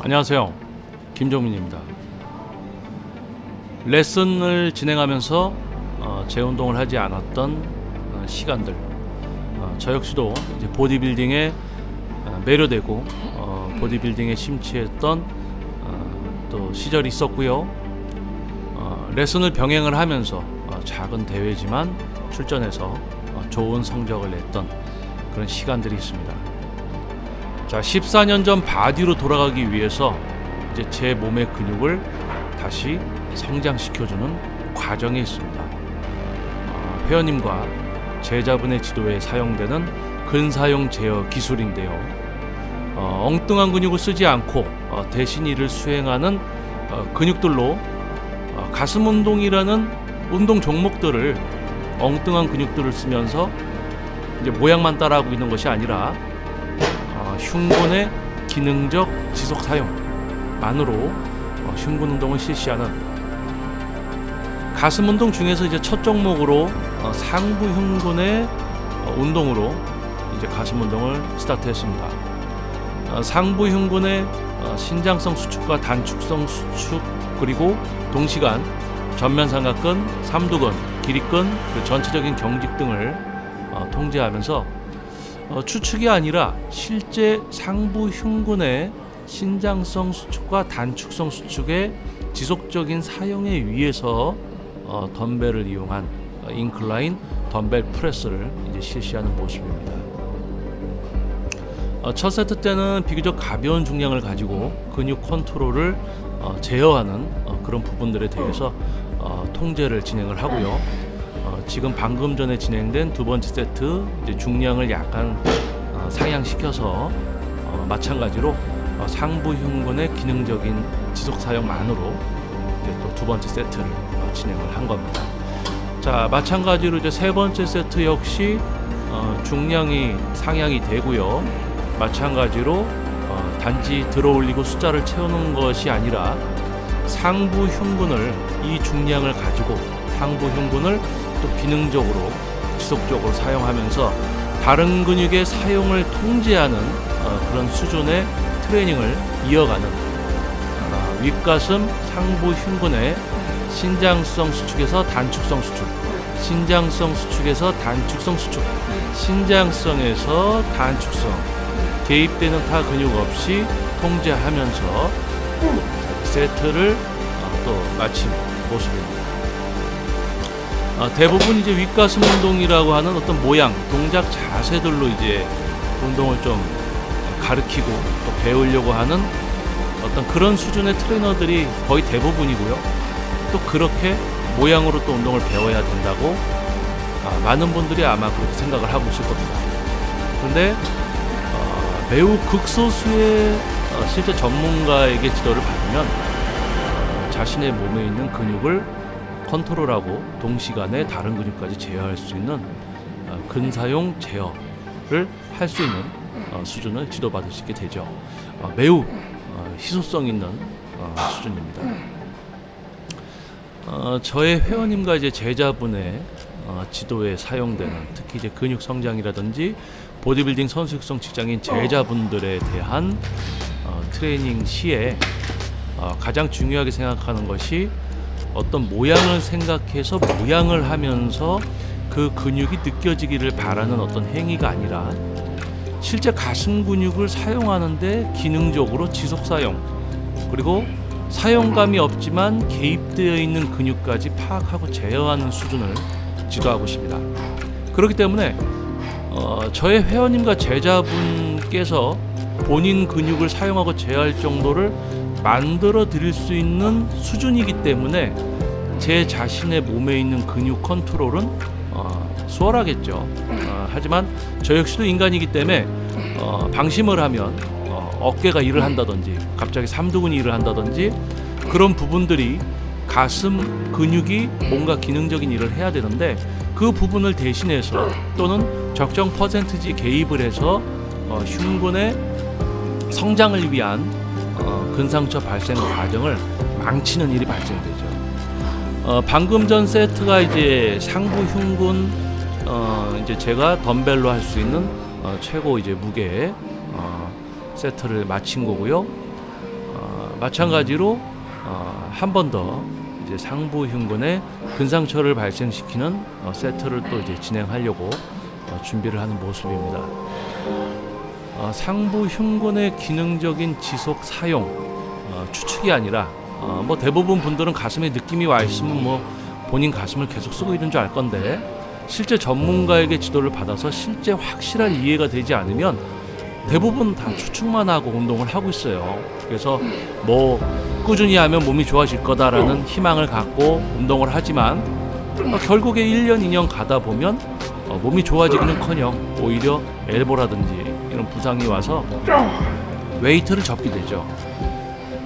안녕하세요, 김종민입니다. 레슨을 진행하면서 재운동을 하지 않았던 시간들, 저 역시도 이제 보디빌딩에 매료되고 보디빌딩에 심취했던 또 시절이 있었고요. 레슨을 병행을 하면서 작은 대회지만 출전해서 좋은 성적을 냈던 그런 시간들이 있습니다. 자, 14년 전 바디로 돌아가기 위해서 이제 제 몸의 근육을 다시 성장시켜주는 과정이 있습니다. 회원님과 제자분의 지도에 사용되는 근사용 제어 기술인데요. 엉뚱한 근육을 쓰지 않고 대신 이를 수행하는 근육들로 가슴 운동이라는 운동 종목들을 엉뚱한 근육들을 쓰면서 이제 모양만 따라하고 있는 것이 아니라 흉근의 기능적 지속 사용만으로 흉근 운동을 실시하는 가슴 운동 중에서 이제 첫 종목으로 상부 흉근의 운동으로 이제 가슴 운동을 스타트했습니다. 상부 흉근의 신장성 수축과 단축성 수축, 그리고 동시간 전면 삼각근, 삼두근, 기립근, 그 전체적인 경직 등을 통제하면서 추측이 아니라 실제 상부 흉근의 신장성 수축과 단축성 수축의 지속적인 사용에 의해서 덤벨을 이용한 인클라인 덤벨 프레스를 이제 실시하는 모습입니다. 첫 세트 때는 비교적 가벼운 중량을 가지고 근육 컨트롤을 제어하는 그런 부분들에 대해서 통제를 진행을 하고요. 지금 방금 전에 진행된 두 번째 세트 이제 중량을 약간 상향시켜서 마찬가지로 상부 흉근의 기능적인 지속 사용만으로 이제 또 두 번째 세트를 진행을 한 겁니다. 자, 마찬가지로 이제 세 번째 세트 역시 중량이 상향이 되고요. 마찬가지로 단지 들어올리고 숫자를 채우는 것이 아니라 상부 흉근을, 이 중량을 가지고 상부 흉근을 또 기능적으로 지속적으로 사용하면서 다른 근육의 사용을 통제하는 그런 수준의 트레이닝을 이어가는 윗가슴 상부 흉근의 신장성 수축에서 단축성 수축, 신장성 수축에서 단축성 수축, 신장성에서 단축성, 개입되는 타 근육 없이 통제하면서 세트를 또 마친 모습입니다. 대부분 이제 윗가슴 운동이라고 하는 어떤 모양, 동작, 자세들로 이제 운동을 좀 가르치고 또 배우려고 하는 어떤 그런 수준의 트레이너들이 거의 대부분이고요. 또 그렇게 모양으로 또 운동을 배워야 된다고 많은 분들이 아마 그렇게 생각을 하고 있을 겁니다. 그런데 매우 극소수의 실제 전문가에게 지도를 받으면 자신의 몸에 있는 근육을 컨트롤하고 동시간에 다른 근육까지 제어할 수 있는 근사용 제어를 할 수 있는 수준을 지도받을 수 있게 되죠. 매우 희소성 있는 수준입니다. 저의 회원님과 이제 제자분의 지도에 사용되는, 특히 이제 근육 성장이라든지 보디빌딩 선수 육성 직장인 제자분들에 대한 트레이닝 시에 가장 중요하게 생각하는 것이 어떤 모양을 생각해서 모양을 하면서 그 근육이 느껴지기를 바라는 어떤 행위가 아니라 실제 가슴 근육을 사용하는데 기능적으로 지속 사용, 그리고 사용감이 없지만 개입되어 있는 근육까지 파악하고 제어하는 수준을 지도하고 있습니다. 그렇기 때문에 저의 회원님과 제자분께서 본인 근육을 사용하고 제어할 정도를 만들어 드릴 수 있는 수준이기 때문에 제 자신의 몸에 있는 근육 컨트롤은 수월하겠죠. 하지만 저 역시도 인간이기 때문에 방심을 하면 어깨가 일을 한다든지 갑자기 삼두근이 일을 한다든지 그런 부분들이 가슴 근육이 뭔가 기능적인 일을 해야 되는데 그 부분을 대신해서 또는 적정 퍼센티지 개입을 해서 흉근의 성장을 위한 근상처 발생 과정을 망치는 일이 발생되죠. 방금 전 세트가 이제 상부 흉근 이제 제가 덤벨로 할 수 있는 최고 이제 무게의 세트를 마친 거고요. 마찬가지로 한 번 더 이제 상부 흉근의 근상처를 발생시키는 세트를 또 이제 진행하려고 준비를 하는 모습입니다. 상부 흉근의 기능적인 지속 사용 추측이 아니라 뭐 대부분 분들은 가슴에 느낌이 와 있으면 뭐 본인 가슴을 계속 쓰고 있는 줄 알 건데, 실제 전문가에게 지도를 받아서 실제 확실한 이해가 되지 않으면 대부분 다 추측만 하고 운동을 하고 있어요. 그래서 뭐 꾸준히 하면 몸이 좋아질 거다라는 희망을 갖고 운동을 하지만 결국에 1년, 2년 가다 보면 몸이 좋아지기는커녕 오히려 엘보라든지 이런 부상이 와서 웨이트를 접게 되죠.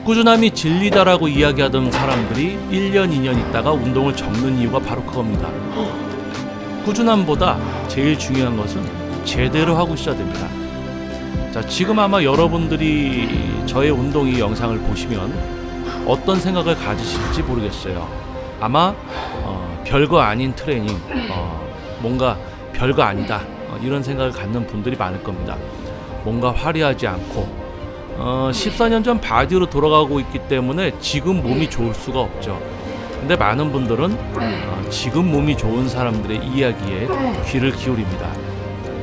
꾸준함이 진리다라고 이야기하던 사람들이 1년, 2년 있다가 운동을 접는 이유가 바로 그겁니다. 꾸준함보다 제일 중요한 것은 제대로 하고 있어야 됩니다. 자, 지금 아마 여러분들이 저의 운동 이 영상을 보시면 어떤 생각을 가지실지 모르겠어요. 아마 별거 아닌 트레이닝, 뭔가 별거 아니다, 이런 생각을 갖는 분들이 많을 겁니다. 뭔가 화려하지 않고 14년 전 바디로 돌아가고 있기 때문에 지금 몸이 좋을 수가 없죠. 근데 많은 분들은 지금 몸이 좋은 사람들의 이야기에 귀를 기울입니다.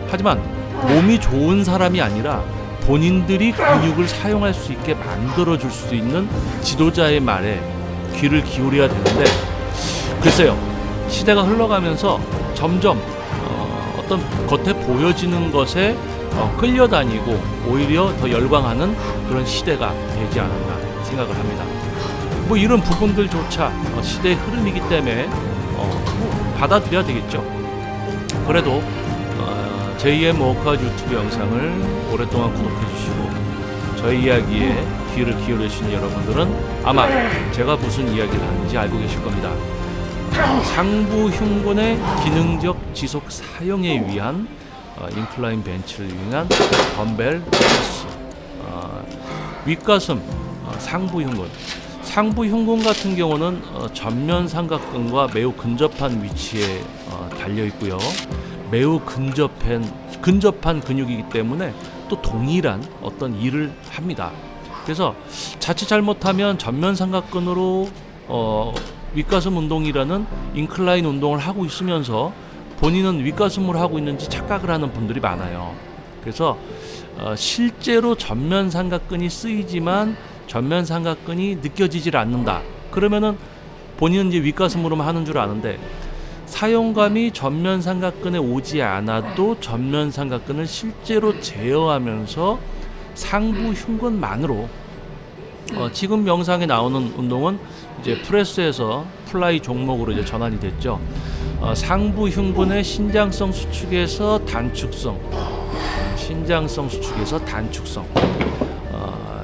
하지만 몸이 좋은 사람이 아니라 본인들이 근육을 사용할 수 있게 만들어줄 수 있는 지도자의 말에 귀를 기울여야 되는데, 글쎄요, 시대가 흘러가면서 점점 어떤 겉에 보여지는 것에 끌려다니고 오히려 더 열광하는 그런 시대가 되지 않았나 생각을 합니다. 뭐 이런 부분들조차 시대의 흐름이기 때문에 뭐 받아들여야 되겠죠. 그래도 JM 워크아웃 유튜브 영상을 오랫동안 구독해 주시고 저희 이야기에 귀를 기울여 주신 여러분들은 아마 제가 무슨 이야기를 하는지 알고 계실 겁니다. 상부 흉근의 기능적 지속 사용에 위한 인클라인 벤치를 위한 덤벨 프레스, 윗가슴, 상부 흉근. 상부 흉근 같은 경우는 전면 삼각근과 매우 근접한 위치에 달려 있고요. 매우 근접한 근육이기 때문에 또 동일한 어떤 일을 합니다. 그래서 자칫 잘못하면 전면 삼각근으로 윗가슴 운동이라는 인클라인 운동을 하고 있으면서 본인은 윗가슴으로 하고 있는지 착각을 하는 분들이 많아요. 그래서 실제로 전면 삼각근이 쓰이지만 전면 삼각근이 느껴지질 않는다. 그러면은 본인은 이제 윗가슴으로만 하는 줄 아는데, 사용감이 전면 삼각근에 오지 않아도 전면 삼각근을 실제로 제어하면서 상부 흉근만으로 지금 영상에 나오는 운동은 이제 프레스에서 플라이 종목으로 이제 전환이 됐죠. 상부 흉근의 신장성 수축에서 단축성, 신장성 수축에서 단축성,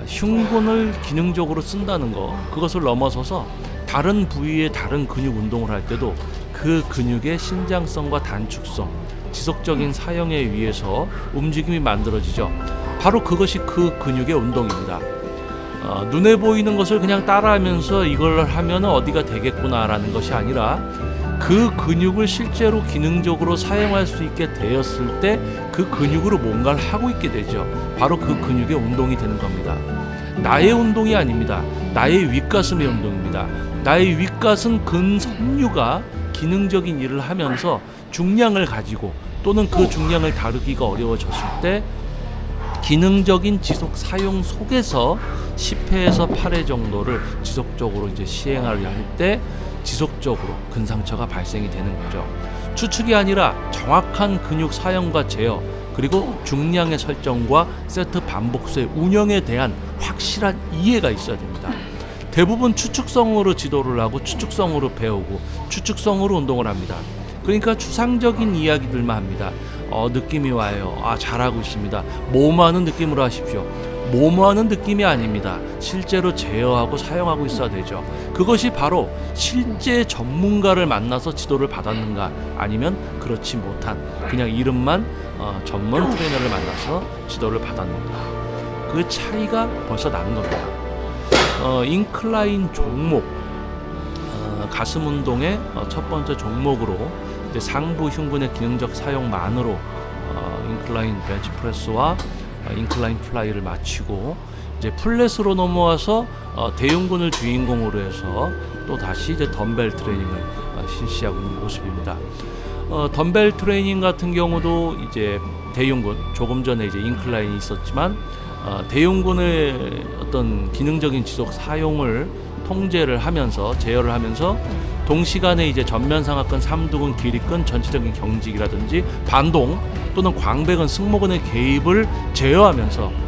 흉근을 기능적으로 쓴다는 거, 그것을 넘어서서 다른 부위의 다른 근육 운동을 할 때도 그 근육의 신장성과 단축성, 지속적인 사용에 의해서 움직임이 만들어지죠. 바로 그것이 그 근육의 운동입니다. 눈에 보이는 것을 그냥 따라하면서 이걸 하면 어디가 되겠구나라는 것이 아니라 그 근육을 실제로 기능적으로 사용할 수 있게 되었을 때 그 근육으로 뭔가를 하고 있게 되죠. 바로 그 근육의 운동이 되는 겁니다. 나의 운동이 아닙니다. 나의 윗가슴의 운동입니다. 나의 윗가슴 근섬유가 기능적인 일을 하면서 중량을 가지고 또는 그 중량을 다루기가 어려워졌을 때 기능적인 지속 사용 속에서 10회에서 8회 정도를 지속적으로 이제 시행하려 할 때 지속적으로 근상처가 발생이 되는 거죠. 추측이 아니라 정확한 근육 사용과 제어, 그리고 중량의 설정과 세트 반복수의 운영에 대한 확실한 이해가 있어야 됩니다. 대부분 추측성으로 지도를 하고 추측성으로 배우고 추측성으로 운동을 합니다. 그러니까 추상적인 이야기들만 합니다. 느낌이 와요. 잘하고 있습니다. 뭐뭐하는 느낌으로 하십시오. 뭐뭐하는 느낌이 아닙니다. 실제로 제어하고 사용하고 있어야 되죠. 그것이 바로 실제 전문가를 만나서 지도를 받았는가, 아니면 그렇지 못한 그냥 이름만 전문 트레이너를 만나서 지도를 받았는가, 그 차이가 벌써 나는 겁니다. 인클라인 종목, 가슴 운동의 첫 번째 종목으로 이제 상부 흉근의 기능적 사용만으로 인클라인 벤치 프레스와 인클라인 플라이를 마치고 이제 플랫으로 넘어와서 대흉근을 주인공으로 해서 또 다시 이제 덤벨 트레이닝을 실시하고 있는 모습입니다. 덤벨 트레이닝 같은 경우도 이제 대흉근, 조금 전에 이제 인클라인이 있었지만 대흉근의 어떤 기능적인 지속 사용을 통제를 하면서 제어를 하면서 동시간에 이제 전면상하근, 삼두근, 기립근 전체적인 경직이라든지 반동 또는 광배근, 승모근의 개입을 제어하면서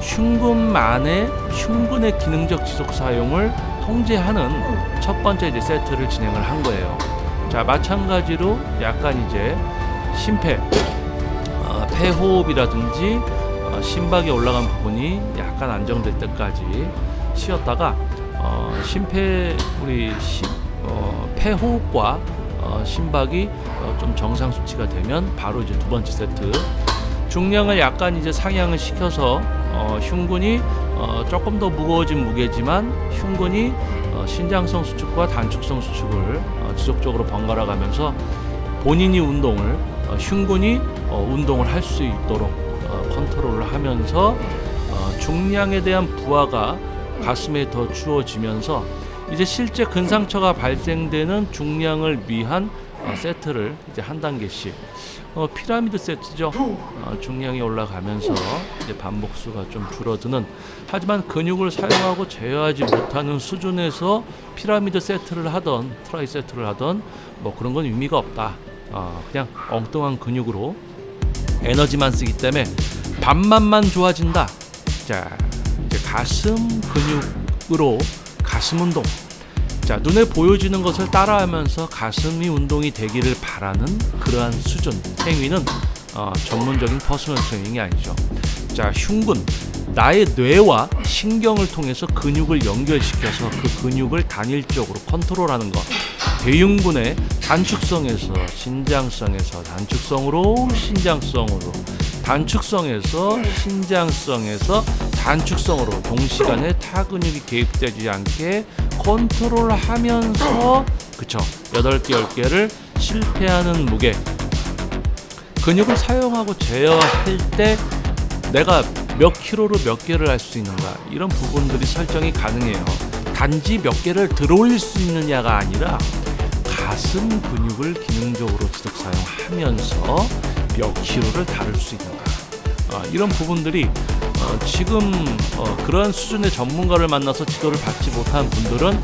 흉근만의 흉근의 기능적 지속 사용을 통제하는 첫 번째 이제 세트를 진행을 한 거예요. 자, 마찬가지로 약간 이제 심폐, 폐호흡이라든지 심박이 올라간 부분이 약간 안정될 때까지 쉬었다가 폐호흡과 심박이 좀 정상 수치가 되면 바로 이제 두 번째 세트 중량을 약간 이제 상향을 시켜서 흉근이 조금 더 무거워진 무게지만 흉근이 신장성 수축과 단축성 수축을 지속적으로 번갈아 가면서 본인이 운동을 흉근이 운동을 할 수 있도록 컨트롤을 하면서 중량에 대한 부하가 가슴에 더 주어지면서 이제 실제 근상처가 발생되는 중량을 위한 세트를 이제 한 단계씩 피라미드 세트죠. 중량이 올라가면서 이제 반복수가 좀 줄어드는, 하지만 근육을 사용하고 제어하지 못하는 수준에서 피라미드 세트를 하던 트라이 세트를 하던 뭐 그런 건 의미가 없다. 그냥 엉뚱한 근육으로 에너지만 쓰기 때문에 반만만 좋아진다. 자, 이제 가슴 근육으로 가슴 운동. 자, 눈에 보여지는 것을 따라하면서 가슴이 운동이 되기를 바라는 그러한 수준 행위는 전문적인 퍼스널 트레이닝이 아니죠. 자, 흉근, 나의 뇌와 신경을 통해서 근육을 연결시켜서 그 근육을 단일적으로 컨트롤하는 것. 대흉근의 단축성에서 신장성에서 단축성으로 신장성으로, 단축성에서 신장성에서 단축성으로 동시간에 타 근육이 개입되지 않게 컨트롤하면서, 그쵸, 8개, 10개를 실패하는 무게. 근육을 사용하고 제어할 때 내가 몇 킬로로 몇 개를 할 수 있는가, 이런 부분들이 설정이 가능해요. 단지 몇 개를 들어올릴 수 있느냐가 아니라 가슴 근육을 기능적으로 지속 사용하면서 몇 킬로를 다룰 수 있는가, 이런 부분들이 지금 그러한 수준의 전문가를 만나서 지도를 받지 못한 분들은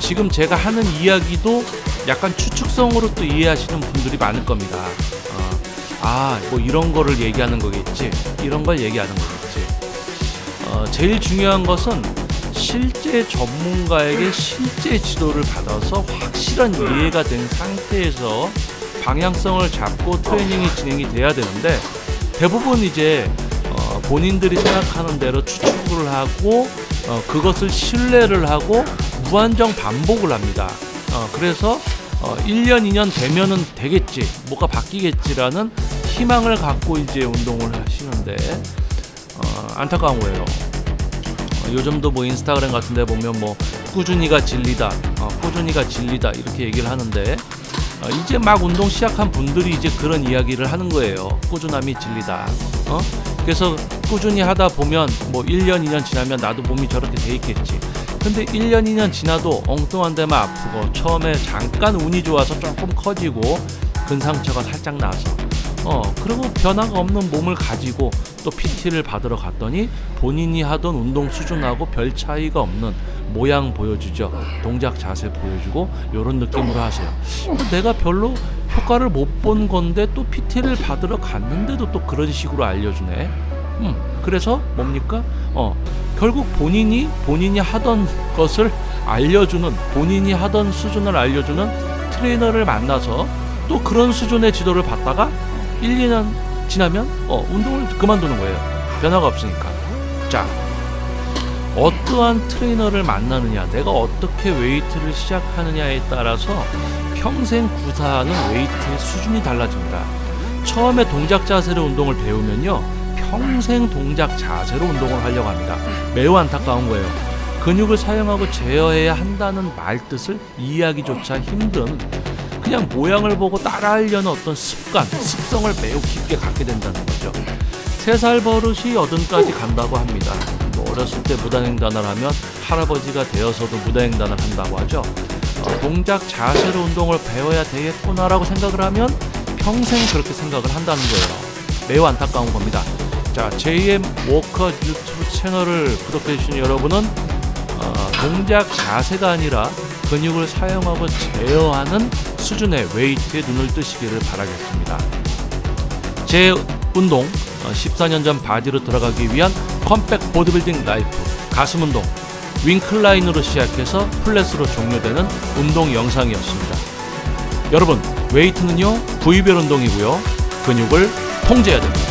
지금 제가 하는 이야기도 약간 추측성으로 또 이해하시는 분들이 많을 겁니다. 뭐 이런 거를 얘기하는 거겠지, 이런 걸 얘기하는 거겠지. 제일 중요한 것은 실제 전문가에게 실제 지도를 받아서 확실한 이해가 된 상태에서 방향성을 잡고 트레이닝이 진행이 돼야 되는데, 대부분 이제 본인들이 생각하는 대로 추측을 하고 그것을 신뢰를 하고 무한정 반복을 합니다. 그래서 1년 2년 되면은 되겠지, 뭐가 바뀌겠지라는 희망을 갖고 이제 운동을 하시는데 안타까운 거예요. 요즘도 뭐 인스타그램 같은 데 보면 뭐 꾸준히가 진리다, 꾸준히가 진리다 이렇게 얘기를 하는데, 이제 막 운동 시작한 분들이 이제 그런 이야기를 하는 거예요. 꾸준함이 진리다. 그래서 꾸준히 하다 보면 뭐 1년 2년 지나면 나도 몸이 저렇게 돼 있겠지. 근데 1년 2년 지나도 엉뚱한 데만 아프고, 처음에 잠깐 운이 좋아서 조금 커지고 근상처가 살짝 나서 그리고 변화가 없는 몸을 가지고 또 PT를 받으러 갔더니 본인이 하던 운동 수준하고 별 차이가 없는 모양 보여주죠. 동작 자세 보여주고 요런 느낌으로 하세요. 내가 별로 효과를 못 본 건데 또 PT를 받으러 갔는데도 또 그런 식으로 알려주네. 그래서 뭡니까? 결국 본인이 하던 것을 알려주는, 본인이 하던 수준을 알려주는 트레이너를 만나서 또 그런 수준의 지도를 받다가 1, 2년 지나면 운동을 그만두는 거예요. 변화가 없으니까. 자, 어떠한 트레이너를 만나느냐, 내가 어떻게 웨이트를 시작하느냐에 따라서 평생 구사하는 웨이트의 수준이 달라집니다. 처음에 동작 자세로 운동을 배우면요, 평생 동작 자세로 운동을 하려고 합니다. 매우 안타까운 거예요. 근육을 사용하고 제어해야 한다는 말뜻을 이해하기조차 힘든, 그냥 모양을 보고 따라하려는 어떤 습성을 매우 깊게 갖게 된다는 거죠. 3살 버릇이 80까지 간다고 합니다. 뭐 어렸을 때 무단횡단을 하면 할아버지가 되어서도 무단횡단을 한다고 하죠. 동작 자세로 운동을 배워야 되겠구나라고 생각을 하면 평생 그렇게 생각을 한다는 거예요. 매우 안타까운 겁니다. 자, JM 워커 유튜브 채널을 구독해 주신 여러분은 동작 자세가 아니라 근육을 사용하고 제어하는 수준의 웨이트에 눈을 뜨시기를 바라겠습니다. 제 운동 14년 전 바디로 들어가기 위한 컴백 보디빌딩 라이프 가슴 운동 윙클라인으로 시작해서 플랫으로 종료되는 운동 영상이었습니다. 여러분, 웨이트는요 부위별 운동이고요 근육을 통제해야 됩니다.